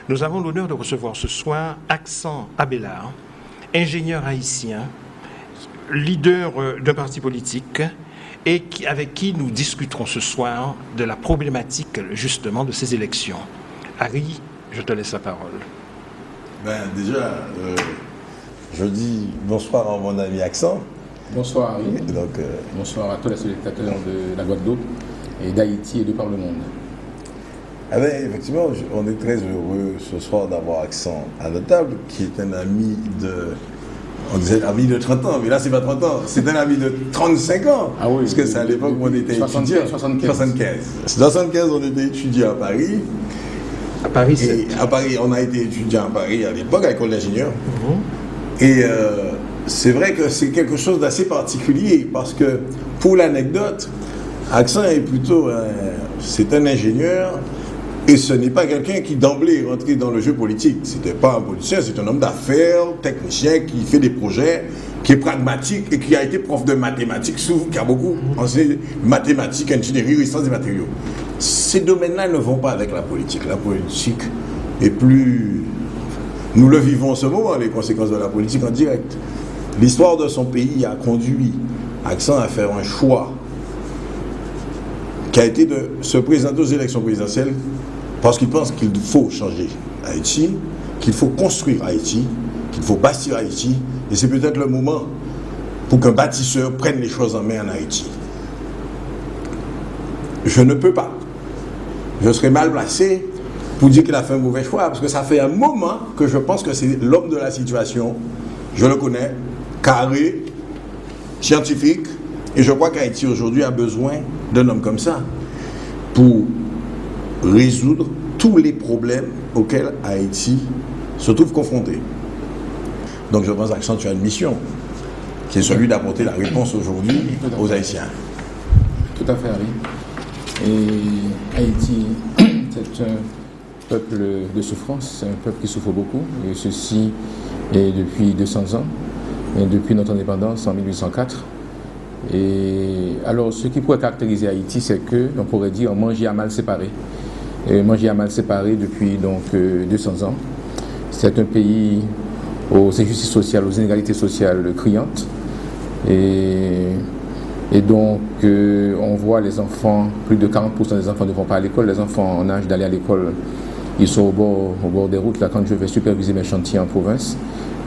Nous avons l'honneur de recevoir ce soir Aksan Abelard, ingénieur haïtien, leader d'un parti politique et avec qui nous discuterons ce soir de la problématique justement de ces élections. Harry, je te laisse la parole. Je dis bonsoir à mon ami Aksan. Bonsoir Harry. Bonsoir à tous les spectateurs de la Guadeloupe et d'Haïti et de par le monde. Effectivement, on est très heureux ce soir d'avoir Aksan à la table, qui est un ami on disait ami de 30 ans, mais là c'est pas 30 ans, c'est un ami de 35 ans. Ah oui, parce que c'est à l'époque où on était étudiant. 75, on était étudiant à Paris. À Paris 7. À Paris, on a été étudiant à Paris à l'époque, à l'école d'ingénieur. Et c'est vrai que c'est quelque chose d'assez particulier, parce que, pour l'anecdote, Aksan est plutôt c'est un ingénieur, et ce n'est pas quelqu'un qui d'emblée est rentré dans le jeu politique. C'était pas un politicien, c'est un homme d'affaires, technicien, qui fait des projets, qui est pragmatique et qui a été prof de mathématiques, qui a beaucoup enseigné mathématiques, ingénierie, sciences des matériaux. Ces domaines-là ne vont pas avec la politique. La politique est plus... Nous le vivons en ce moment, les conséquences de la politique en direct. L'histoire de son pays a conduit Aksan à faire un choix qui a été de se présenter aux élections présidentielles parce qu'il pense qu'il faut changer Haïti, qu'il faut construire Haïti, qu'il faut bâtir Haïti, et c'est peut-être le moment pour qu'un bâtisseur prenne les choses en main en Haïti. Je ne peux pas. Je serais mal placé pour dire qu'il a fait un mauvais choix, parce que ça fait un moment que je pense que c'est l'homme de la situation. Je le connais, carré, scientifique, et je crois qu'Haïti aujourd'hui a besoin d'un homme comme ça pour résoudre tous les problèmes auxquels Haïti se trouve confronté. Donc je pense qu'Aksan, tu as une mission, qui est celui d'apporter la réponse aujourd'hui aux Haïtiens. Tout à fait, Harry. Et Haïti, c'est un peuple de souffrance, c'est un peuple qui souffre beaucoup, et ceci est depuis 200 ans, et depuis notre indépendance en 1804. Et alors, ce qui pourrait caractériser Haïti, c'est qu'on pourrait dire manger à mal séparé. Et manger à mal séparé depuis donc 200 ans. C'est un pays aux injustices sociales, aux inégalités sociales criantes. Et donc, on voit les enfants, plus de 40% des enfants ne vont pas à l'école. Les enfants en âge d'aller à l'école, ils sont au bord des routes. Là, quand je vais superviser mes chantiers en province,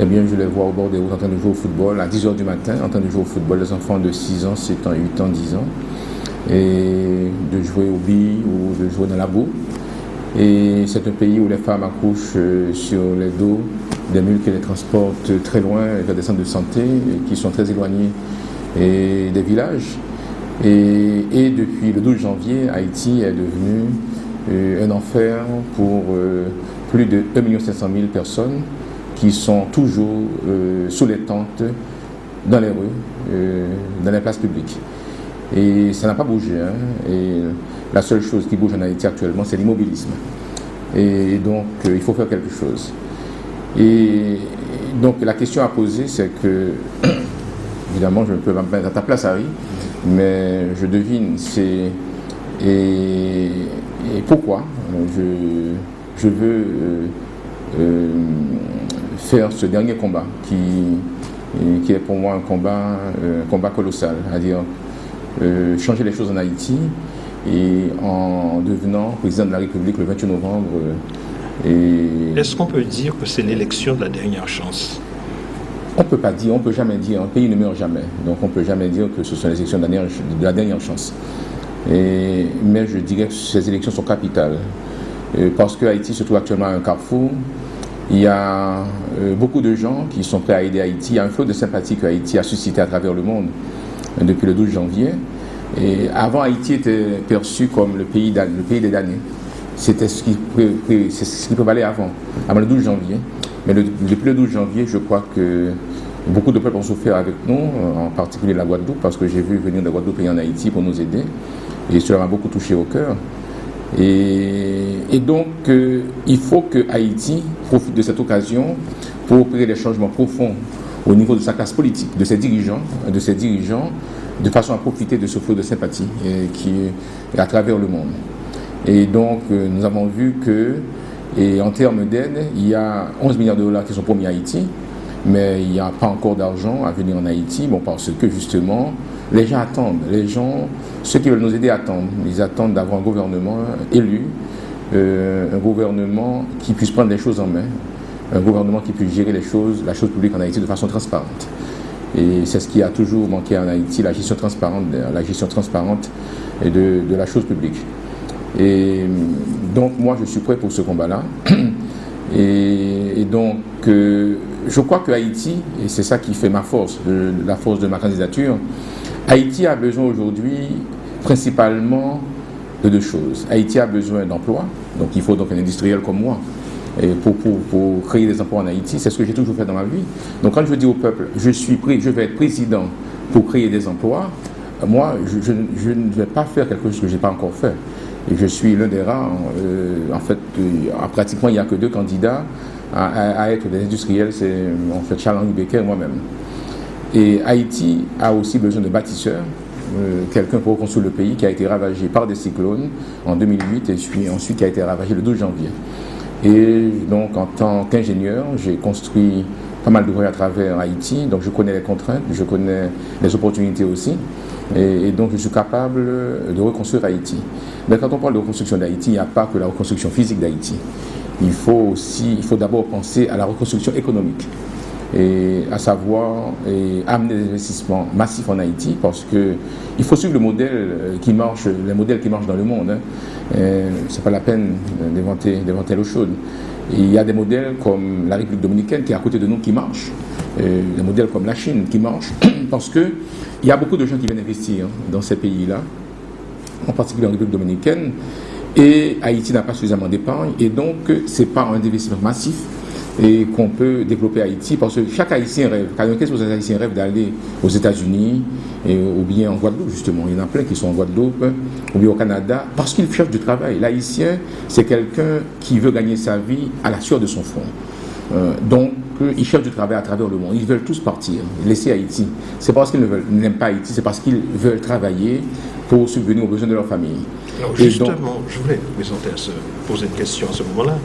eh bien, je les vois au bord des routes en train de jouer au football, à 10h du matin, en train de jouer au football, les enfants de 6 ans, 7 ans, 8 ans, 10 ans, et de jouer au billes ou de jouer dans la boue. Et c'est un pays où les femmes accouchent sur les dos des mules qui les transportent très loin vers des centres de santé, qui sont très éloignés des villages. Et depuis le 12 janvier, Haïti est devenu un enfer pour plus de 1 500 000 personnes qui sont toujours sous les tentes, dans les rues, dans les places publiques. Et ça n'a pas bougé. Et la seule chose qui bouge en Haïti actuellement, c'est l'immobilisme. Et donc, il faut faire quelque chose. Et donc, la question à poser, c'est que, évidemment, je ne peux pas me mettre à ta place, Harry, mais je devine, c'est... Et pourquoi je veux... faire ce dernier combat qui est pour moi un combat colossal, c'est-à-dire changer les choses en Haïti et en devenant président de la République le 28 novembre. Est-ce qu'on peut dire que c'est l'élection de la dernière chance? On ne peut pas dire, on ne peut jamais dire, un pays ne meurt jamais, donc on ne peut jamais dire que ce sont les élections de la dernière chance. Mais je dirais que ces élections sont capitales, parce que Haïti se trouve actuellement à un carrefour. Il y a beaucoup de gens qui sont prêts à aider Haïti. Il y a un flot de sympathie que Haïti a suscité à travers le monde depuis le 12 janvier. Et avant, Haïti était perçu comme le pays des damnés. C'était ce qui prévalait avant le 12 janvier. Mais depuis le 12 janvier, je crois que beaucoup de peuples ont souffert avec nous, en particulier la Guadeloupe, parce que j'ai vu venir des Guadeloupéens en Haïti pour nous aider. Et cela m'a beaucoup touché au cœur. Et donc, il faut que Haïti profite de cette occasion pour opérer des changements profonds au niveau de sa classe politique, de ses dirigeants, de façon à profiter de ce flot de sympathie qui est à travers le monde. Et donc, nous avons vu que Et en termes d'aide, il y a 11 milliards de dollars qui sont promis à Haïti, mais il n'y a pas encore d'argent à venir en Haïti, parce que justement, les gens attendent. Ceux qui veulent nous aider attendent. Ils attendent d'avoir un gouvernement élu, un gouvernement qui puisse prendre les choses en main, un gouvernement qui puisse gérer la chose publique en Haïti de façon transparente. Et c'est ce qui a toujours manqué en Haïti, la gestion transparente de la chose publique. Et donc moi je suis prêt pour ce combat-là. Et donc je crois que Haïti, et c'est ça qui fait ma force, la force de ma candidature, Haïti a besoin aujourd'hui principalement de deux choses. Haïti a besoin d'emplois, donc il faut donc un industriel comme moi. Et pour créer des emplois en Haïti, c'est ce que j'ai toujours fait dans ma vie. Donc quand je dis au peuple, je vais être président pour créer des emplois, moi je ne vais pas faire quelque chose que je n'ai pas encore fait. Et je suis l'un des rares, pratiquement il n'y a que 2 candidats à être des industriels, c'est en fait Charles-Henri Becquer et moi-même. Et Haïti a aussi besoin de bâtisseurs, quelqu'un pour reconstruire le pays qui a été ravagé par des cyclones en 2008 et puis ensuite qui a été ravagé le 12 janvier. Et donc en tant qu'ingénieur, j'ai construit pas mal d'ouvrages à travers Haïti, donc je connais les contraintes, je connais les opportunités aussi, et donc je suis capable de reconstruire Haïti. Mais quand on parle de reconstruction d'Haïti, il n'y a pas que la reconstruction physique d'Haïti. Il faut d'abord penser à la reconstruction économique, et à savoir amener des investissements massifs en Haïti, parce qu'il faut suivre le modèle qui marche, les modèles qui marchent dans le monde. C'est pas la peine d'inventer l'eau chaude. Et il y a des modèles comme la République dominicaine qui est à côté de nous qui marchent, des modèles comme la Chine qui marchent, parce qu'il y a beaucoup de gens qui viennent investir dans ces pays-là, en particulier en République dominicaine, et Haïti n'a pas suffisamment d'épargne, et donc c'est pas un investissement massif et qu'on peut développer Haïti, parce que chaque Haïtien rêve, 95% des Haïtiens rêvent d'aller aux États-Unis ou bien en Guadeloupe justement. Il y en a plein qui sont en Guadeloupe ou bien au Canada parce qu'ils cherchent du travail. L'Haïtien, c'est quelqu'un qui veut gagner sa vie à la sueur de son front. Donc, ils cherchent du travail à travers le monde. Ils veulent tous partir, laisser Haïti. C'est parce qu'ils n'aiment pas Haïti, c'est parce qu'ils veulent travailler pour subvenir aux besoins de leur famille. Alors justement, je voulais poser une question à ce moment-là.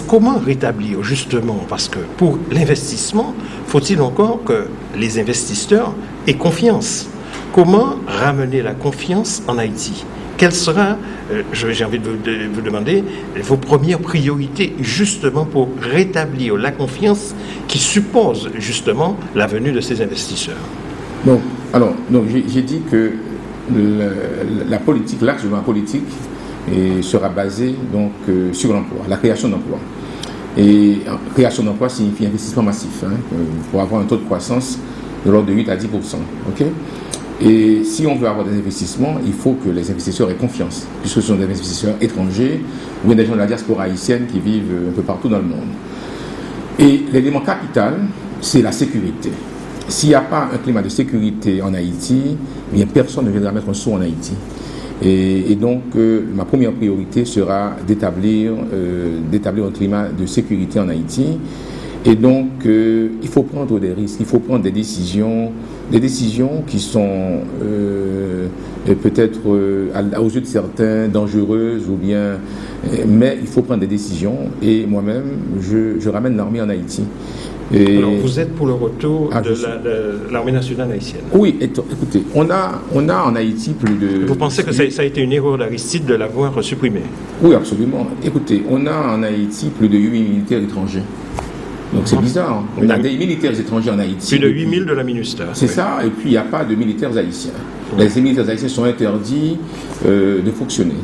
Comment rétablir justement, parce que pour l'investissement, faut-il encore que les investisseurs aient confiance? Comment ramener la confiance en Haïti? Quelles seront, j'ai envie de vous demander, vos premières priorités justement pour rétablir la confiance qui suppose justement la venue de ces investisseurs? Donc j'ai dit que la politique, l'axe de ma politique sera basé sur l'emploi, la création d'emplois. Et création d'emplois signifie investissement massif, pour avoir un taux de croissance de l'ordre de 8 à 10%. Okay? Et si on veut avoir des investissements, il faut que les investisseurs aient confiance, puisque ce sont des investisseurs étrangers ou bien des gens de la diaspora haïtienne qui vivent un peu partout dans le monde. Et l'élément capital, c'est la sécurité. S'il n'y a pas un climat de sécurité en Haïti, eh bien personne ne viendra mettre un sou en Haïti. Et donc, ma première priorité sera d'établir un climat de sécurité en Haïti. Et donc, il faut prendre des risques, il faut prendre des décisions qui sont peut-être aux yeux de certains dangereuses ou bien, mais il faut prendre des décisions. Et moi-même, je ramène l'armée en Haïti. Alors, vous êtes pour le retour de l'armée nationale haïtienne? Oui, écoutez, on a en Haïti plus de... Vous pensez que ça a été une erreur d'Aristide de l'avoir supprimé? Oui, absolument. Écoutez, on a en Haïti plus de 8 000 militaires étrangers. Donc c'est bizarre. On a des militaires étrangers en Haïti. Plus de 8 000 de la MINUSTA. C'est ça, et puis il n'y a pas de militaires haïtiens. Oui. Les militaires haïtiens sont interdits de fonctionner.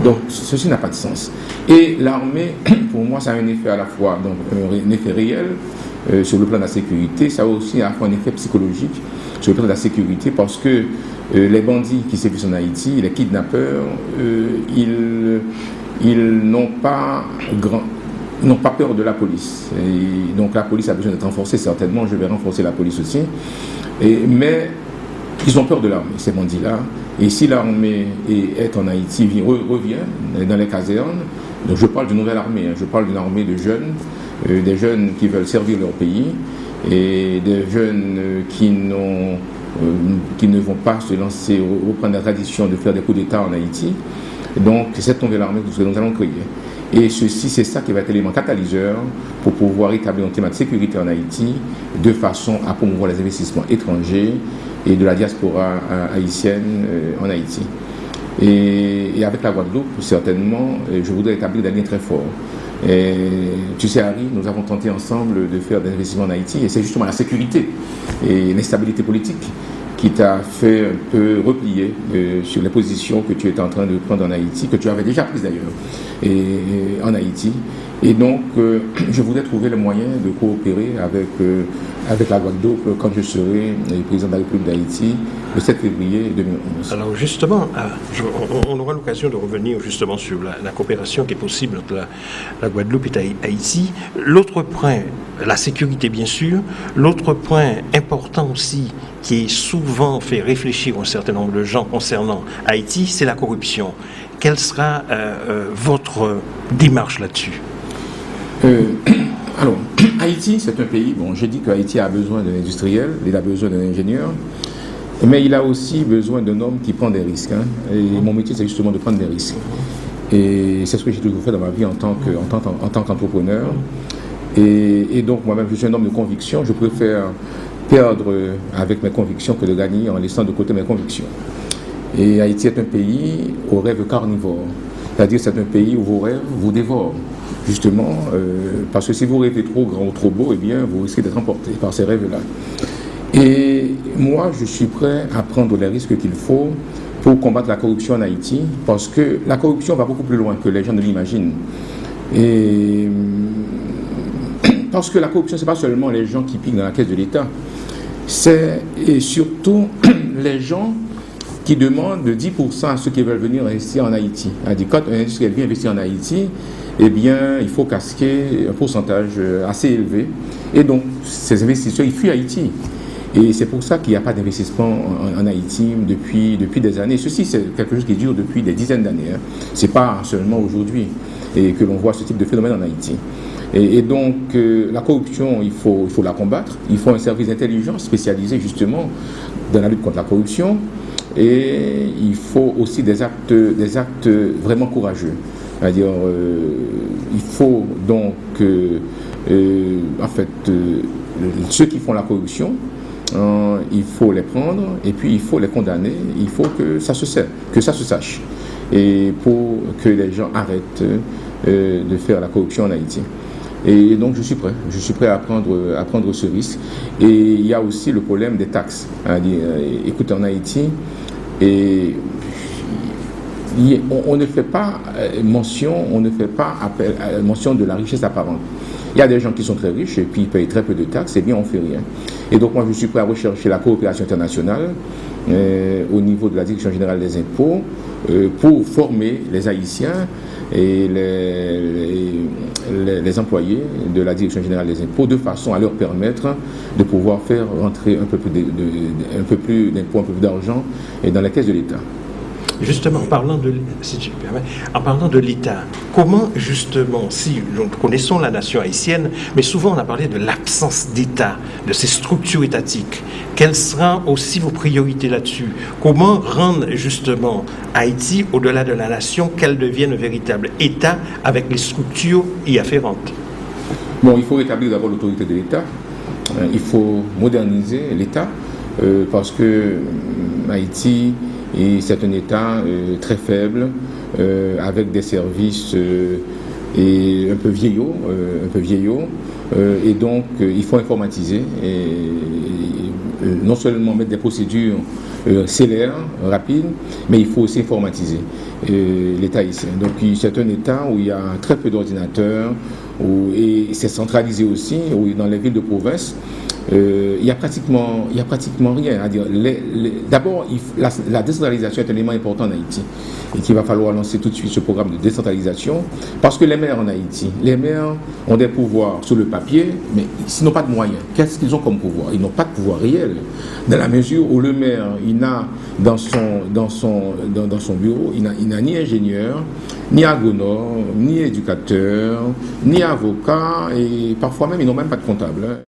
Donc ceci n'a pas de sens. Et l'armée, pour moi, ça a un effet à la fois, donc un effet réel sur le plan de la sécurité, ça a aussi à la fois un effet psychologique sur le plan de la sécurité, parce que les bandits qui sévissent en Haïti, les kidnappeurs, ils n'ont pas peur de la police. Et donc la police a besoin d'être renforcée, certainement, je vais renforcer la police aussi. Mais ils ont peur de l'armée, ces bandits-là. Et si l'armée est en Haïti, revient dans les casernes, donc je parle d'une nouvelle armée, je parle d'une armée de jeunes, des jeunes qui veulent servir leur pays, et des jeunes qui ne vont pas se lancer, reprendre la tradition de faire des coups d'État en Haïti. Donc c'est cette nouvelle armée que nous allons créer. Et ceci, c'est ça qui va être l'élément catalyseur pour pouvoir établir un climat de sécurité en Haïti de façon à promouvoir les investissements étrangers et de la diaspora haïtienne en Haïti. Et avec la Guadeloupe, certainement, je voudrais établir des liens très forts. Et, tu sais, Harry, nous avons tenté ensemble de faire des investissements en Haïti et c'est justement la sécurité et l'instabilité politique qui t'a fait un peu replier sur les positions que tu étais en train de prendre en Haïti, que tu avais déjà prises d'ailleurs en Haïti. Et donc, je voudrais trouver le moyen de coopérer avec la Guadeloupe quand je serai président de la République d'Haïti le 7 février 2011. Alors justement, on aura l'occasion de revenir justement sur la coopération qui est possible entre la Guadeloupe et Haïti. L'autre point, la sécurité bien sûr, l'autre point important aussi qui souvent fait réfléchir un certain nombre de gens concernant Haïti, c'est la corruption. Quelle sera votre démarche là-dessus ? Alors, Haïti, c'est un pays, bon, je dis qu'Haïti a besoin d'un industriel, il a besoin d'un ingénieur, mais il a aussi besoin d'un homme qui prend des risques. Hein. Et mon métier, c'est justement de prendre des risques. Et c'est ce que j'ai toujours fait dans ma vie en tant qu'entrepreneur. Et donc, moi-même, je suis un homme de conviction. Je préfère perdre avec mes convictions que de gagner en laissant de côté mes convictions. Et Haïti est un pays aux rêves carnivores. C'est-à-dire c'est un pays où vos rêves vous dévorent. Justement, parce que si vous rêvez trop grand ou trop beau, eh bien, vous risquez d'être emporté par ces rêves-là. Et moi, je suis prêt à prendre les risques qu'il faut pour combattre la corruption en Haïti, parce que la corruption va beaucoup plus loin que les gens ne l'imaginent. Et parce que la corruption, ce n'est pas seulement les gens qui piquent dans la caisse de l'État, c'est surtout les gens qui demandent de 10% à ceux qui veulent venir investir en Haïti. Quand un industriel vient investir en Haïti, eh bien, il faut casquer un pourcentage assez élevé. Et donc, ces investisseurs, ils fuient Haïti. Et c'est pour ça qu'il n'y a pas d'investissement en Haïti depuis des années. Ceci, c'est quelque chose qui dure depuis des dizaines d'années. Hein. Ce n'est pas seulement aujourd'hui et que l'on voit ce type de phénomène en Haïti. Et donc, la corruption, il faut la combattre. Il faut un service d'intelligence spécialisé, justement, dans la lutte contre la corruption. Et il faut aussi des actes vraiment courageux. C'est-à-dire, il faut donc, ceux qui font la corruption, il faut les prendre et puis il faut les condamner. Il faut que ça se sache. Et pour que les gens arrêtent de faire la corruption en Haïti. Et donc je suis prêt à prendre ce risque. Et il y a aussi le problème des taxes. Écoute, en Haïti, et on ne fait pas mention de la richesse apparente. Il y a des gens qui sont très riches et puis ils payent très peu de taxes, et bien on ne fait rien. Et donc moi je suis prêt à rechercher la coopération internationale au niveau de la Direction générale des impôts pour former les Haïtiens et les employés de la Direction générale des impôts de façon à leur permettre de pouvoir faire rentrer un peu plus d'impôts, un peu plus d'argent dans la caisse de l'État. Justement, en parlant de l'État, comment justement, si nous connaissons la nation haïtienne, mais souvent on a parlé de l'absence d'État, de ces structures étatiques, quelles seront aussi vos priorités là-dessus? Comment rendre justement Haïti, au-delà de la nation, qu'elle devienne un véritable État avec les structures y afférentes? Bon, il faut rétablir d'abord l'autorité de l'État, il faut moderniser l'État, parce que Haïti... Et c'est un État très faible, avec des services un peu vieillots. Et donc, il faut informatiser. Et non seulement mettre des procédures célères, rapides, mais il faut aussi informatiser l'État haïtien. Donc, c'est un État où il y a très peu d'ordinateurs, et c'est centralisé aussi, où dans les villes de province. Il y a pratiquement rien à dire. D'abord, la décentralisation est un élément important en Haïti et qu'il va falloir lancer tout de suite ce programme de décentralisation parce que les maires en Haïti, ont des pouvoirs sur le papier, mais s'ils n'ont pas de moyens, qu'est-ce qu'ils ont comme pouvoir? Ils n'ont pas de pouvoir réel dans la mesure où le maire, il n'a dans son bureau, il n'a ni ingénieur, ni agronome, ni éducateur, ni avocat et parfois même ils n'ont même pas de comptable.